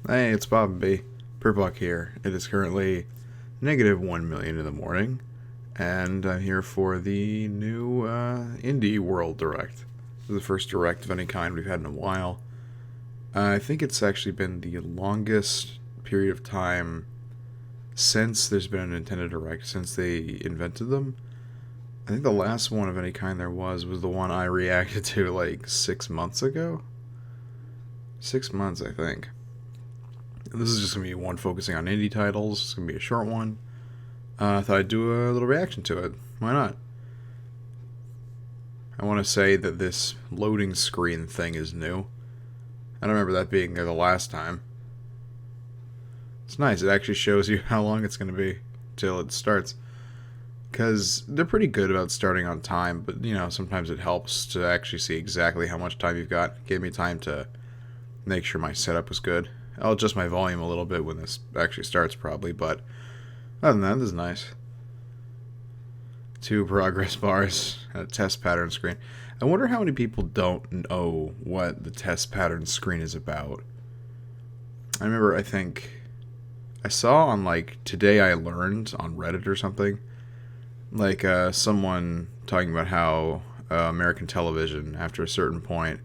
Hey, it's Bob B. Purpock here. It is currently -1 million in the morning, and I'm here for the new Indie World Direct. This is the first Direct of any kind we've had in a while. I think it's actually been the longest period of time since there's been a Nintendo Direct, since they invented them. I think the last one of any kind there was the one I reacted to like 6 months ago. 6 months, I think. This is just going to be one focusing on indie titles. It's going to be a short one. I thought I'd do a little reaction to it. Why not? I want to say that this loading screen thing is new. I don't remember that being there the last time. It's nice. It actually shows you how long it's going to be till it starts. Because they're pretty good about starting on time, but, you know, sometimes it helps to actually see exactly how much time you've got. It gave me time to make sure my setup was good. I'll adjust my volume a little bit when this actually starts, probably, but other than that, this is nice. 2 progress bars, and a test pattern screen. I wonder how many people don't know what the test pattern screen is about. I remember, I think, I saw on, like, Today I Learned on Reddit or something, like, someone talking about how American television, after a certain point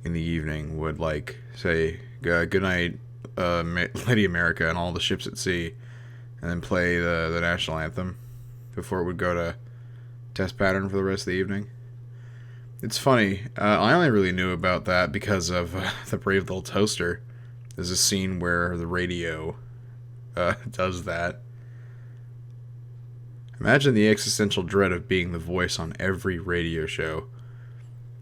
in the evening, would, like, say, good night, Lady America and all the ships at sea, and then play the national anthem before it would go to test pattern for the rest of the evening. It's funny. I only really knew about that because of the Brave Little Toaster. There's a scene where the radio does that. Imagine the existential dread of being the voice on every radio show.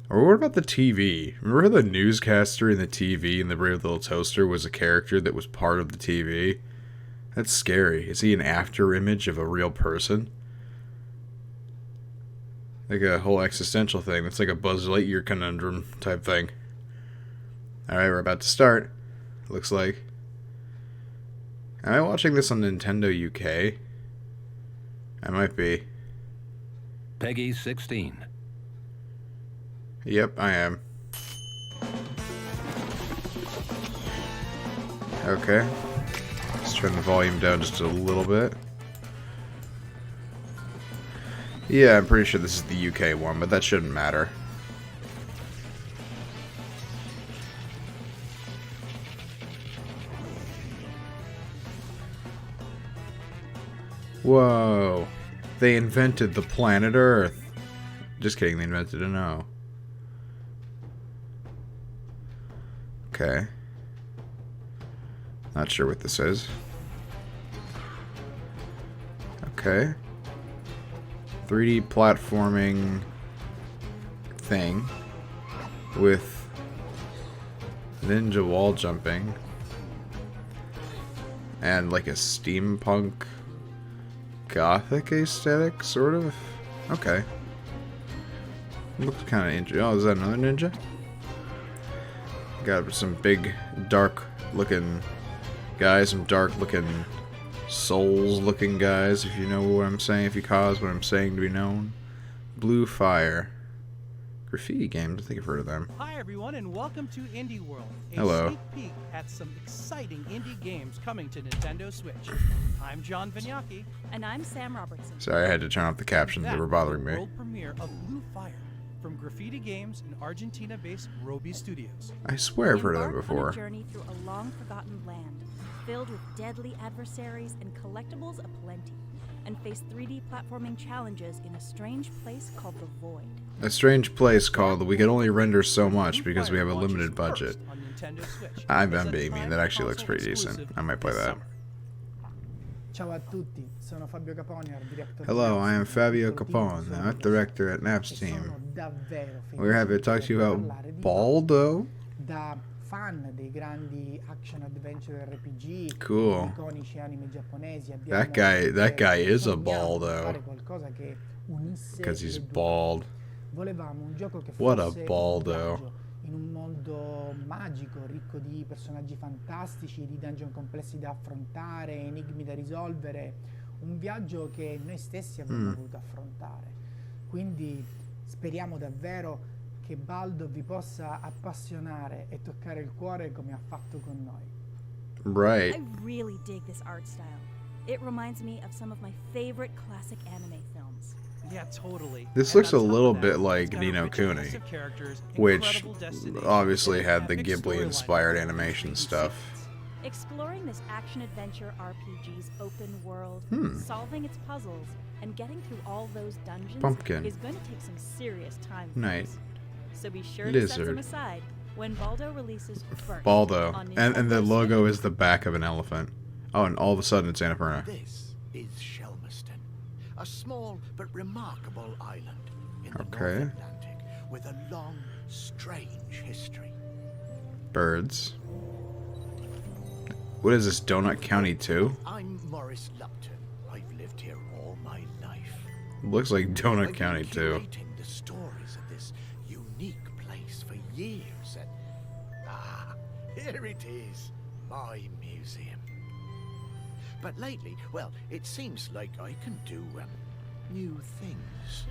Or what about the TV? Remember how the newscaster in the TV in the Brave Little Toaster was a character that was part of the TV? That's scary. Is he an after image of a real person? Like a whole existential thing. That's like a Buzz Lightyear conundrum type thing. Alright, we're about to start. Looks like. Am I watching this on Nintendo UK? I might be. Peggy 16. Yep, I am. Okay. Let's turn the volume down just a little bit. Yeah, I'm pretty sure this is the UK one, but that shouldn't matter. Whoa. They invented the planet Earth. Just kidding, they invented an O. Okay. Not sure what this is. Okay. 3D platforming thing with ninja wall jumping and like a steampunk gothic aesthetic, sort of. Okay. Looks kind of interesting. Oh, is that another ninja? Got some big, dark-looking guys, some dark-looking, souls-looking guys, if you know what I'm saying, if you cause what I'm saying to be known. Blue Fire. Graffiti games, I think I've heard of them. Hi everyone, and welcome to Indie World, a Hello. sneak peek at some exciting indie games coming to Nintendo Switch. I'm John Vignacchi. And I'm Sam Robertson. Sorry, I had to turn off the captions, they were bothering the me. world premiere of Blue Fire from Graffiti Games and Argentina-based Roby Studios. I swear I've heard of that Embark before. on a journey through a long-forgotten land, filled with deadly adversaries and collectibles aplenty, and face 3D platforming challenges in a strange place called the Void. A strange place called we can only render so much because we have a limited budget. I'm being mean, that actually looks pretty decent. I might play that. Ciao a tutti, sono Fabio Capone, art director. Hello, I am Fabio Capone, the art director at Naps Team. We're happy to talk to you about Baldo. Da fan dei grandi action adventure RPG, Cool. iconici anime giapponesi, That guy is a Baldo. Because he's bald. Volevamo un gioco che What a fosse un baldo. viaggio in un mondo magico, ricco di personaggi fantastici, di dungeon complessi da affrontare, enigmi da risolvere, un viaggio che noi stessi avremmo voluto affrontare. Quindi speriamo davvero che Baldo vi possa appassionare e toccare il cuore come ha fatto con noi. Right. I really dig this art style. It reminds me of some of my favorite classic anime films. Yeah, totally. This And looks a on top of little that, bit it's like got a Ni no rich Kuni, cast of characters, which incredible destinations, obviously and had the epic Ghibli storyline inspired that animation intrigues stuff. fans. Exploring this action-adventure RPG's open world, solving its puzzles, and getting through all those dungeons Pumpkin. is going to take some serious time. Knight. folks. So be sure to set Lizard. them aside when Baldo releases first. Baldo. on And the Nintendo logo Switch. is the back of an elephant. Oh, and all of a sudden it's Annapurna. This is Shelmerston, a small but remarkable island in the Okay. North Atlantic with a long, strange history. Birds. What is this, Donut County 2? I'm Morris Lupton. I've lived here all my life. Looks like Donut I've County been 2. curating the stories of this unique place for years, and here it is, my museum. But lately, well, it seems like I can do new things.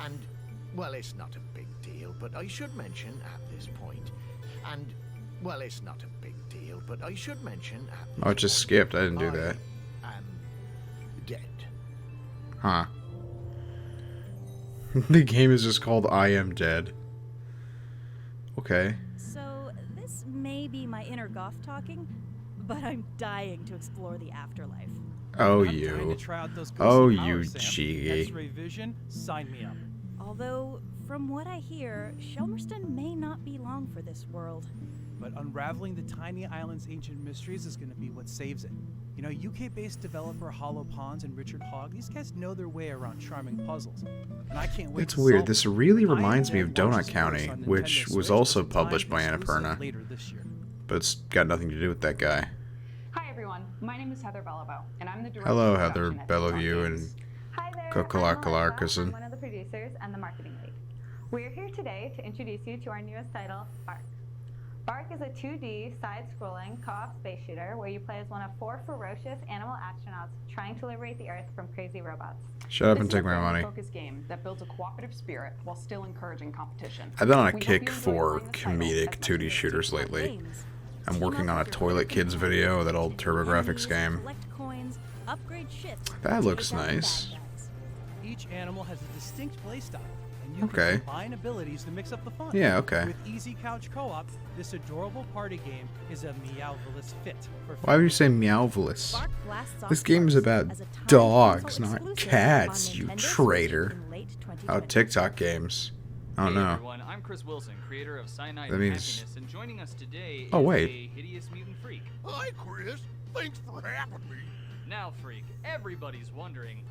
And, well, it's not a big deal, but I should mention at this point. And, well, it's not a big deal, but I should mention at this Oh, it just point, skipped. I didn't do that. I am dead. Huh. The game is just called I Am Dead. Okay. So this may be my inner goth talking, but I'm dying to explore the afterlife. Oh, I'm dying you. to try out those Oh, ghostly you powers, Sam. cheeky. X-ray vision, sign me up. Although, from what I hear, Shelmerston may not be long for this world. But unraveling the tiny island's ancient mysteries is going to be what saves it. You know, UK-based developer Hollow Ponds and Richard Hogg, these guys know their way around charming puzzles. And I can't wait It's to weird. solve This them. really I Am reminds me of Dead launches Donut County, first on which Nintendo was Switch also with a timed published by exclusive Annapurna. later this year. But it's got nothing to do with that guy. Hi everyone, my name is Heather Bellavo, and I'm the director Hello, of Heather production at Bellevue Purpock and Games. Hi there, Kokolak I'm Melissa. Kalarkison. I'm one of the producers and the marketing lead. We're here today to introduce you to our newest title, Bark. Bark is a 2D, side-scrolling, co-op space shooter where you play as one of 4 ferocious animal astronauts trying to liberate the Earth from crazy robots. Shut up This and is a take my money. family-focused game that builds a cooperative spirit while still encouraging competition. I've been on a We hope kick you enjoy for playing this title comedic as much as 2D you shooters do. lately. Games. I'm Team working up on a with your Toilet favorite Kids video, characters, that old defeat TurboGrafx enemies, game. Collect coins, upgrade ships, That and looks take out the nice. bad guys. Each animal has a distinct playstyle, and you Okay. can combine abilities to mix up the fun. Yeah, okay. With easy couch co-op, this adorable party game is a Meowvelous fit for Why would you say Meowvelous? Bark blasts off This game is first about as a timed dogs, console not exclusive cats, on you Nintendo Switch traitor. in late Oh, 2020. TikTok games. Oh Hey no. everyone, I'm Chris Wilson, creator of Cyanide That and means- Happiness, and joining us today Oh, is wait. a hideous mutant freak. Hi, Chris. Thanks for having me. Now, freak, everybody's wondering,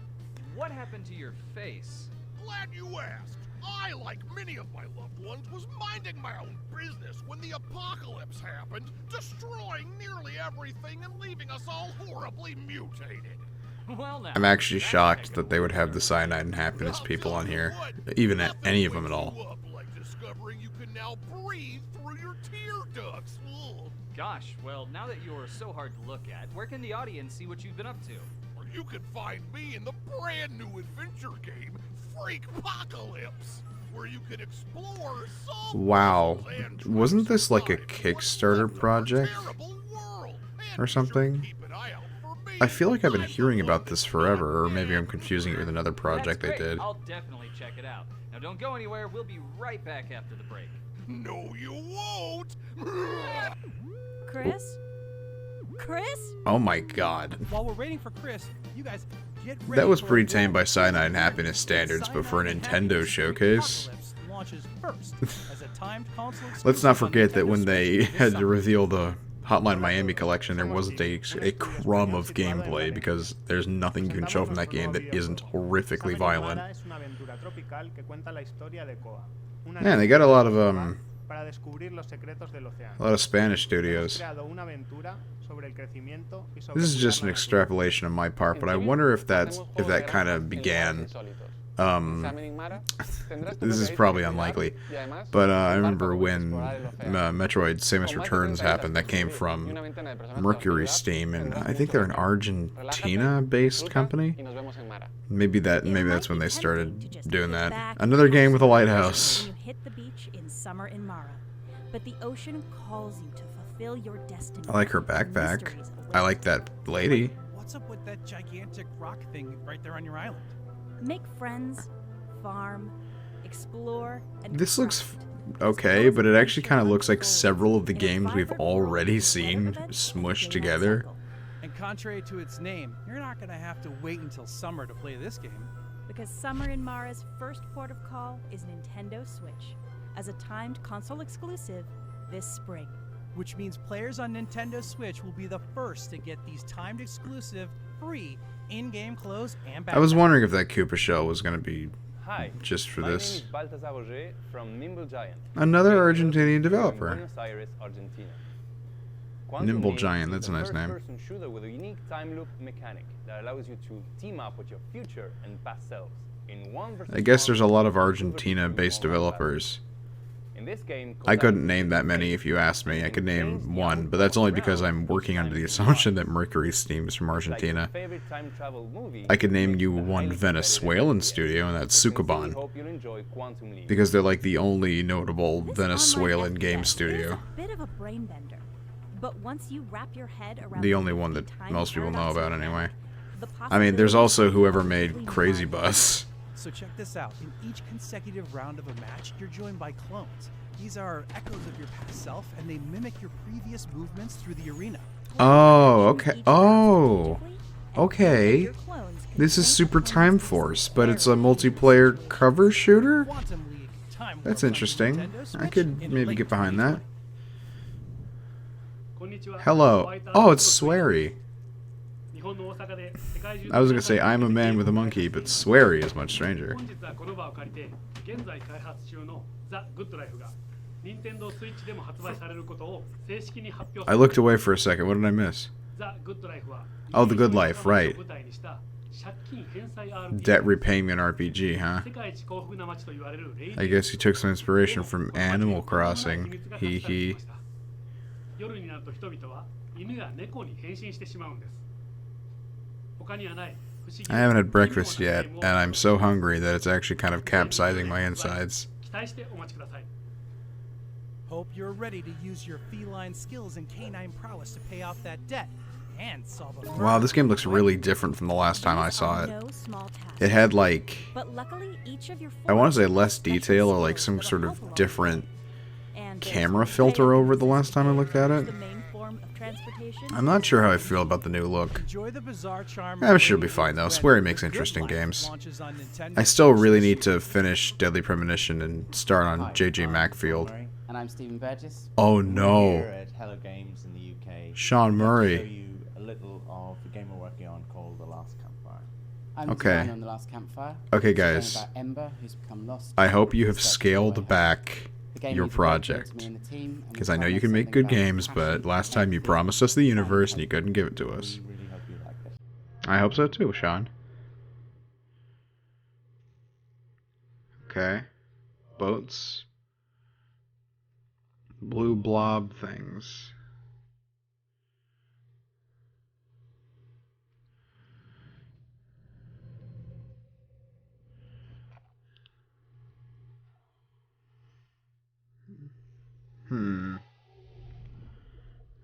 what happened to your face? Glad you asked. I, like many of my loved ones, was minding my own business when the apocalypse happened, destroying nearly everything and leaving us all horribly mutated. Well now, I'm actually that's a shocked heck of that a they would way to have the start. Cyanide and Happiness I'll people tell on you here. what, Even nothing any of them wakes at all. you up like discovering you can now breathe through your tear ducts. Ugh. Gosh, well, now that you're so hard to look at, where can the audience see what you've been up to? Or you can find me in the brand new adventure game, Freakpocalypse, where you can explore, solve Wow. puzzles, and Wasn't this like a find what's Kickstarter left of our project? terrible world. And or be sure to something? keep an eye out for me. I feel like I've been I'm the hearing one about this that's forever, or not maybe I'm dead. confusing it with another project they That's great. did. I'll definitely check it out. Now don't go anywhere, we'll be right back after the break. No, you won't. Chris? Chris? Oh my god. While we're waiting for Chris, you guys get ready. That was for a pretty tame by world Cyanide and premiere. Happiness standards, but for a Cyanide and Nintendo Happiness showcase? Freakpocalypse launches first as a timed console Let's not exclusive on forget that Nintendo when they Switch this had to summer. reveal the Hotline Miami collection, there wasn't a crumb of gameplay, because there's nothing you can show from that game that isn't horrifically violent. Man, they got a lot of Spanish studios. This is just an extrapolation on my part, but I wonder if that kind of began. This is probably unlikely, but I remember when Metroid Samus Returns happened, that came from Mercury Steam, and I think they're an Argentina-based company. Maybe that's when they started doing that. Another game with a lighthouse. When you hit the beach in summer in Mara. But the ocean calls you to fulfill your destiny. I like her The backpack. mysteries of I life. like that lady. What's up with that gigantic rock thing right there on your island? Make friends, farm, explore, and This looks craft. okay, but it actually kind of looks like several of the games we've already seen smushed together. And contrary to its name, you're not gonna have to wait until summer to play this game. Because Summer in Mara's first port of call is Nintendo Switch, as a timed console exclusive this spring. Which means players on Nintendo Switch will be the first to get these timed exclusive, free, in-game clothes and backpacks. I was wondering if that Koopa shell was going to be Hi, just for my this. name is Baltasar Roger from Nimble Giant. Another based Argentinian here in developer. Buenos Aires, Argentina. Quantum Nimble Games Giant, is that's a a nice name. first-person shooter with a unique time loop mechanic that allows you to team up with your future and past selves in one versus I guess one there's a lot of or two versus Argentina-based two online developers. battle. In this game, I Kotak couldn't name that is many if you asked me. I could name one, but that's only because I'm working under the assumption that Mercury's Steam is from like your Argentina. favorite time travel movie, I could name mixed you with a one highly Venezuelan competitive studio, and that's FPS. We sincerely Sukaban, hope you'll enjoy Quantum League. because they're like the only notable This Venezuelan online game FPS is studio. a bit of a brain bender. But once you wrap your head around The only one that time most people know paradox about mechanic, anyway. the I mean, there's possibilities also are whoever completely made Crazy mind-blowing. Bus. So check this out. In each consecutive round of a match, you're joined by clones. These are echoes of your past self, and they mimic your previous movements through the arena. Oh, okay. Each Oh, strategically, and okay. your clones can This is train Super opponents Time in Force, but it's a very multiplayer cover shooter? Quantum League Time That's Warp on interesting. Nintendo I Switch could in maybe late get behind that. 2020. Hello. Oh, it's Swery. I was gonna say I'm a man with a monkey, but Swery is much stranger. I looked away for a second. What did I miss? Oh, The Good Life, right. Debt repayment RPG, huh? I guess he took some inspiration from Animal Crossing. Hee hee. I haven't had breakfast yet, and I'm so hungry that it's actually kind of capsizing my insides. Hope you're ready to use your feline skills and canine prowess to pay off that debt and solve a murder. Wow, this game looks really different from the last time I These saw are it. no small tasks, It had like, but luckily each of your I want to say forms less have special detail or like skills some that'll sort help of along the different way. And there's camera no filter way over the this last time I looked at it. the main form of transportation. I'm not sure how I feel about the new look. Enjoy the bizarre charm. I'm sure it'll be fine though. Swery makes interesting games. I still really need to finish Deadly Premonition and start on Hi, JJ I'm Macfield. Sean Murray, and I'm Stephen Burgess. Oh We're no. here at Hello Games in the UK. Sean to Murray. show you a little of the game we're working on called The Last Campfire. I'm Okay. the designer on The Last Campfire. Okay, It's a game guys. about Ember, who's become lost. I hope you have Steps scaled away. back The game your means a great deal to project. me and the team, and Because we I try know and you make can make something good about games, passion, but last time you empathy, promised us the and universe and you hope. couldn't give it to us. We really hope you like it. I hope so too, Sean. Okay. Boats. Blue blob things.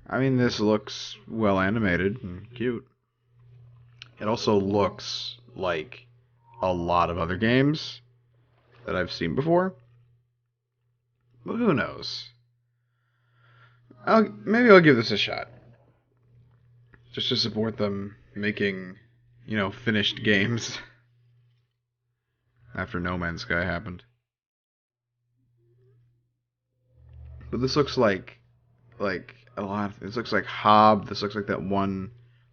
I mean, this looks well animated and cute. It also looks like a lot of other games that I've seen before. But who knows? Maybe I'll give this a shot. Just to support them making, finished games. After No Man's Sky happened. But this looks like a lot. This looks like Hob. This looks like that one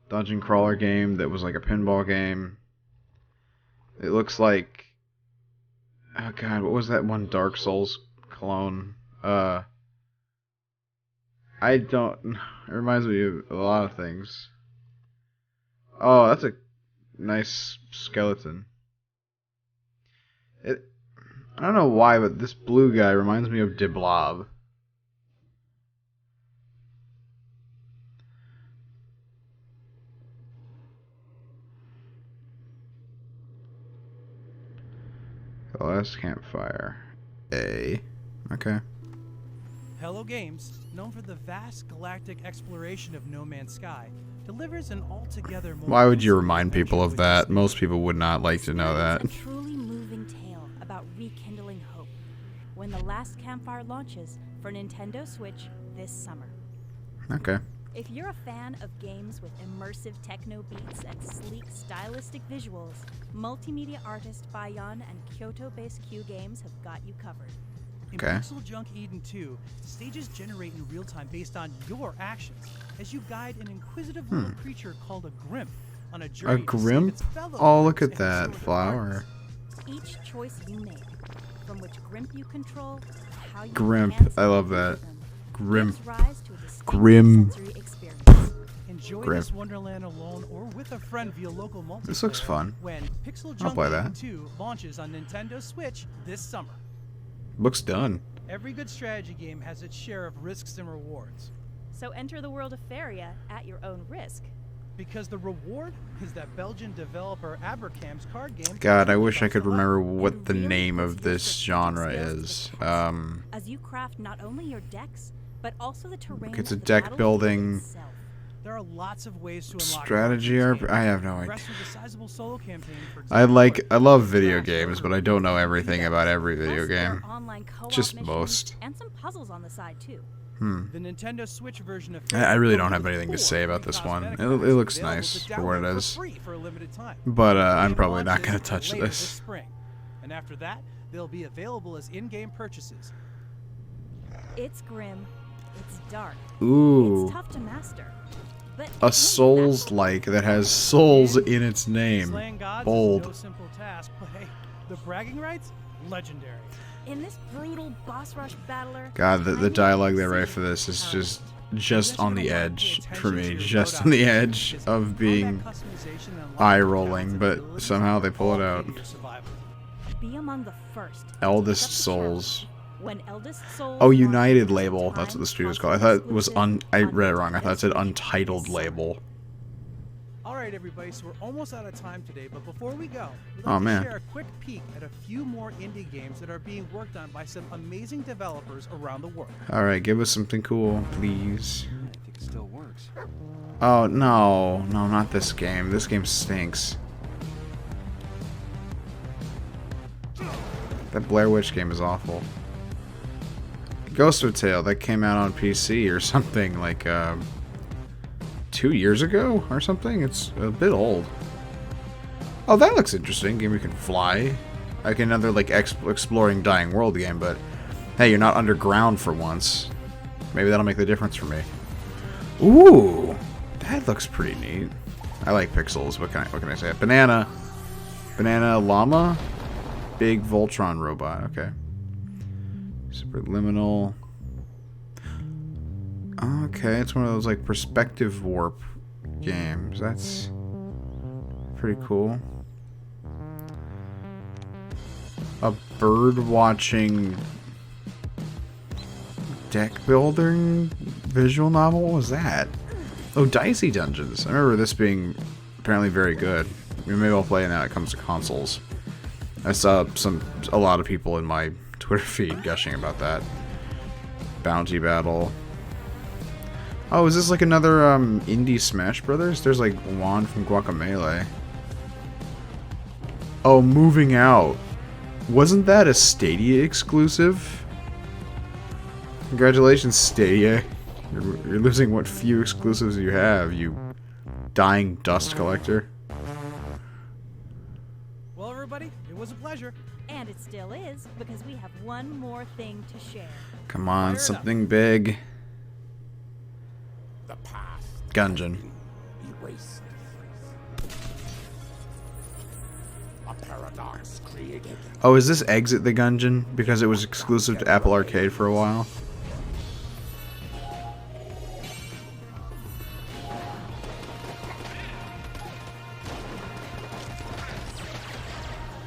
dungeon crawler game that was like a pinball game. It looks like, oh god, what was that one Dark Souls clone? I don't. It reminds me of a lot of things. Oh, that's a nice skeleton. I don't know why, but this blue guy reminds me of De Blob. The Last Campfire. Okay. Hello Games, known for the vast galactic exploration of No Man's Sky, delivers an altogether more Why would you intimate remind people adventure of with that? Disney. Most people would not like to know that. It's a truly moving tale about rekindling hope when the last campfire launches for Nintendo Switch this summer. Okay. If you're a fan of games with immersive techno beats and sleek stylistic visuals, multimedia artist Bayan and Kyoto-based Q Games have got you covered. In Okay. Pixel Junk Eden 2, stages generate in real time based on your actions as you guide an inquisitive little creature called a Grimp on a A journey to save Grimp? its fellow Oh, look Grimps at and that restore their flower. partners. Each choice you make, from which Grimp you control, to how you Grimp. enhance I love and that. use them, Grimp. gives rise to a distinct Grim. sensory experience. Enjoy Grimp. this wonderland alone or with a friend via local multiplayer. This looks fun. When Pixel I'll Junk play Eden that. 2 launches on Nintendo Switch this summer. Looks done. Every good strategy game has its share of risks and rewards. So enter the world of Faria at your own risk. Because the reward is that Belgian developer Abercam's card game. God, I wish I could Select. remember what And the really name puts of your this strategic genre skills to the is. test, as you craft not only your decks, but also the terrain It's of a the deck battlefield building There itself. are lots of ways to unlock strategy cards in this RP. I game. have no idea. Progress with a sizable solo campaign, for I example, love video games, but I don't know everything about every video Plus, there are game. online co-op Just missions most. and some puzzles on the side too. The Nintendo Switch version of I really don't comes have with anything to 4 say about free this one. cosmetic It packs looks available nice to for what it download is. for free for a limited time. But The I'm game probably not launches going to touch later this. spring. And after that, they'll be available as in-game purchases. It's grim, it's dark, Ooh. it's tough to master. But it A won't be that Souls-like that has souls in its name. Slaying gods is Bold. no simple task, but hey, the bragging rights, legendary. In this brutal boss rush battler, God, the timing dialogue they and write for this is just on the edge for me. Attention to Just your on the loadout edge decisions, of being combat customization, and unlocking eye-rolling, talents and but abilities somehow they pull it all out. key to your survival. be among the first. to Eldest accept the Souls. challenge. When Eldest Souls Oh, launches United for label. time, That's what the studio's console called. I thought it was exclusive I on read it wrong. I Nintendo thought it said Switch untitled this summer. label. All right, everybody, so we're almost out of time today, but before we go, we'd Oh, like to man. share a quick peek at a few more indie games that are being worked on by some amazing developers around the world. All right, give us something cool, please. I think it still works. Oh, no. No, not this game. This game stinks. That Blair Witch game is awful. Ghost of a Tale, that came out on PC or something like 2 years ago or something. It's a bit old. Oh, that looks interesting. Game you can fly. Like another like exploring dying world game, but hey, you're not underground for once. Maybe that'll make the difference for me. Ooh, that looks pretty neat. I like pixels. What can I say? Banana llama, big Voltron robot. Okay. Superliminal. Okay, it's one of those like perspective warp games. That's pretty cool. A bird watching deck building visual novel? What was that? Oh, Dicey Dungeons. I remember this being apparently very good. Maybe I'll play it now it comes to consoles. I saw a lot of people in my Twitter feed gushing about that. Bounty Battle. Oh, is this like another indie Smash Brothers? There's like Juan from Guacamelee. Oh, Moving Out. Wasn't that a Stadia exclusive? Congratulations, Stadia. You're losing what few exclusives you have, you dying dust collector. Well, everybody, it was a pleasure. And it still is, because we have one more thing to share. Come on, Fire it up. something big. The past Gungeon. erased. A paradox created. Oh, is this Exit the Gungeon? Because it was exclusive to Apple Arcade for a while.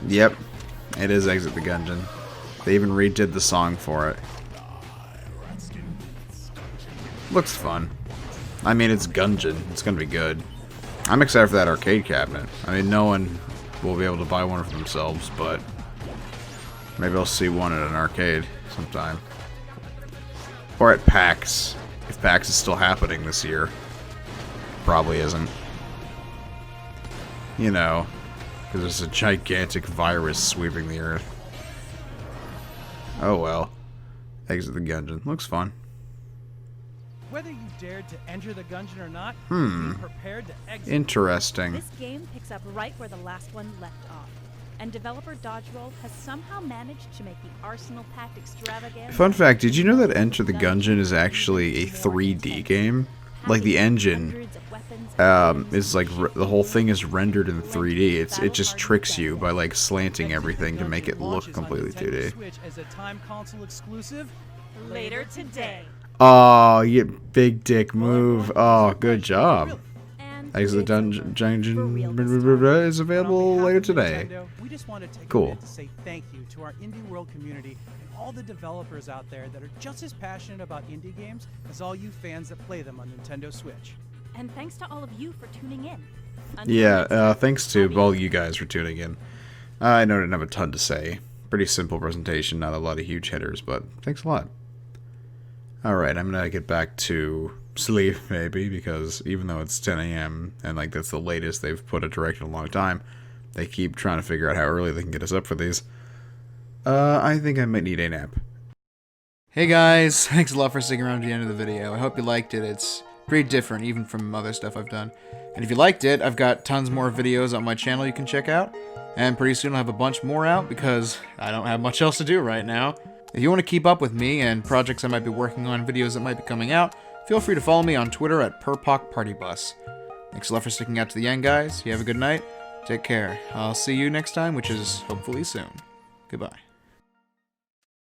Yep, it is Exit the Gungeon. They even redid the song for it. Looks fun. I mean, it's Gungeon. It's gonna be good. I'm excited for that arcade cabinet. I mean, no one will be able to buy one for themselves, but maybe I'll see one at an arcade sometime. Or at PAX. If PAX is still happening this year. Probably isn't. You know, because there's a gigantic virus sweeping the earth. Oh well. Exit the dungeon. Looks fun. Whether you dared to enter the dungeon or not, Hmm. be prepared to exit. Interesting. This game picks up right where the last one left off, and developer Dodgeroll has somehow managed to make the Arsenal Pact extravaganza. Fun fact, did you know that Enter the Gungeon is actually a 3D game? Like the engine is like the whole thing is rendered in 3D. It just tricks you by like slanting everything to make it look completely 2D. Switch as a time console exclusive Later today. Oh, you big dick move. Oh, good job. Exit the dungeon is available later today. We just want to take a Cool. minute to say thank you to our indie world community and all the developers out there that are just as passionate about indie games as all you fans that play them on Nintendo Switch. And thanks to all of you for tuning in. Yeah, thanks to all you guys for tuning in. I know I didn't have a ton to say. Pretty simple presentation, not a lot of huge hitters, but thanks a lot. Alright, I'm gonna get back to sleep, maybe, because even though it's 10 a.m., and like that's the latest they've put a direct in a long time, they keep trying to figure out how early they can get us up for these. I think I might need a nap. Hey guys, thanks a lot for sticking around to the end of the video. I hope you liked it. It's pretty different, even from other stuff I've done. And if you liked it, I've got tons more videos on my channel you can check out. And pretty soon I'll have a bunch more out, because I don't have much else to do right now. If you want to keep up with me and projects I might be working on, videos that might be coming out, feel free to follow me on Twitter at Purpock Party Bus. Thanks a lot for sticking out to the end, guys. You have a good night. Take care. I'll see you next time, which is hopefully soon. Goodbye.